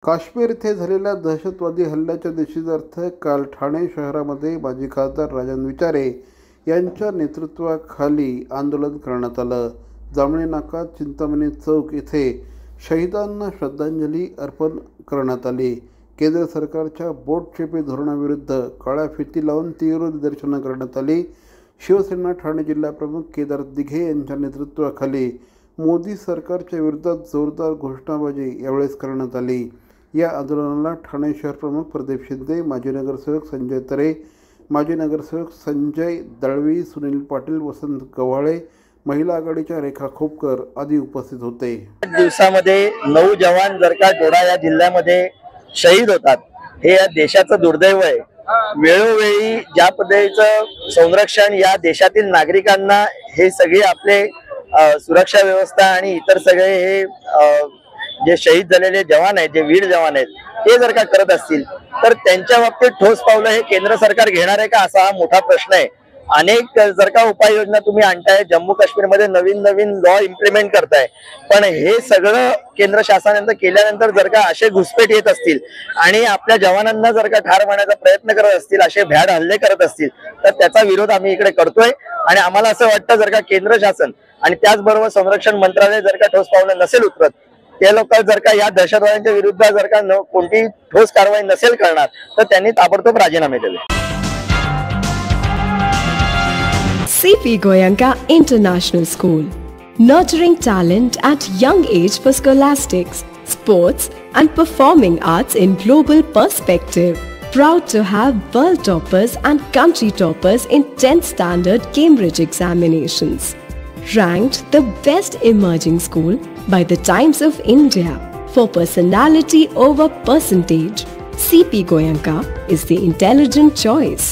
काश्मीर येथे झालेल्या दहशतवादी हल्ल्याच्या निषेधार्थ काल ठाणे शहरामध्ये माजी खासदार राजन विचारे यांच्या नेतृत्वाखाली आंदोलन करण्यात आलं. जांभळी नाका चिंतामणी चौक येथे शहीदांना श्रद्धांजली अर्पण करण्यात आली. केंद्र सरकारच्या बोटचेपी धोरणाविरुद्ध काळ्या फिती लावून तीव्र निदर्शनं करण्यात आली. शिवसेना ठाणे जिल्हाप्रमुख केदार दिघे यांच्या नेतृत्वाखाली मोदी सरकारच्या विरोधात जोरदार घोषणाबाजी यावेळेस करण्यात आली. या आंदोलनाला ठाणे शहर प्रमुख प्रदीप शिंदे, माजी नगरसेवक संजय तरे, माजी नगरसेवक संजय दळवी, सुनील पाटील, वसंत गव्हाळे, महिला आघाडीच्या रेखा खोपकर आदी उपस्थित होते. दिवसामध्ये 9 जवान जर का डोडा या जिल्ह्यामध्ये शहीद होतात हे या देशाचं दुर्दैव आहे. वेळोवेळी ज्या पद्धतीचं संरक्षण या देशातील नागरिकांना हे सगळे आपले सुरक्षा व्यवस्था आणि इतर सगळे हे जे शहीद झालेले जवान आहेत, जे वीर जवान आहेत, ते जर का करत असतील तर त्यांच्या बाबतीत ठोस पावलं हे केंद्र सरकार घेणार आहे का, असा हा मोठा प्रश्न आहे. अनेक जर का उपाययोजना तुम्ही आणताय, जम्मू काश्मीरमध्ये नवीन नवीन लॉ इम्प्लिमेंट करताय, पण हे सगळं केंद्र शासनाने केल्यानंतर जर का असे घुसपेट येत असतील आणि आपल्या जवानांना जर का ठार मारण्याचा प्रयत्न करत असतील, असे भ्याड हल्ले करत असतील, तर त्याचा विरोध आम्ही इकडे करतोय. आणि आम्हाला असं वाटतं जर का केंद्र शासन आणि त्याचबरोबर संरक्षण मंत्रालय जर का ठोस पावलं नसेल उचलत, ते लोक जर का या दहशतवाद्यांच्या विरुद्ध जर का कोणती ठोस कारवाई नसेल करणार, तर त्यांनी ताबडतोब राजीनामे द्यावे. C.P. Goenka International School, nurturing talent at young age for scholastics, sports and performing arts in global perspective. Proud to have world toppers and country toppers in 10th standard Cambridge examinations. Ranked the best emerging school by the Times of India for personality over percentage. C.P. Goenka is the intelligent choice.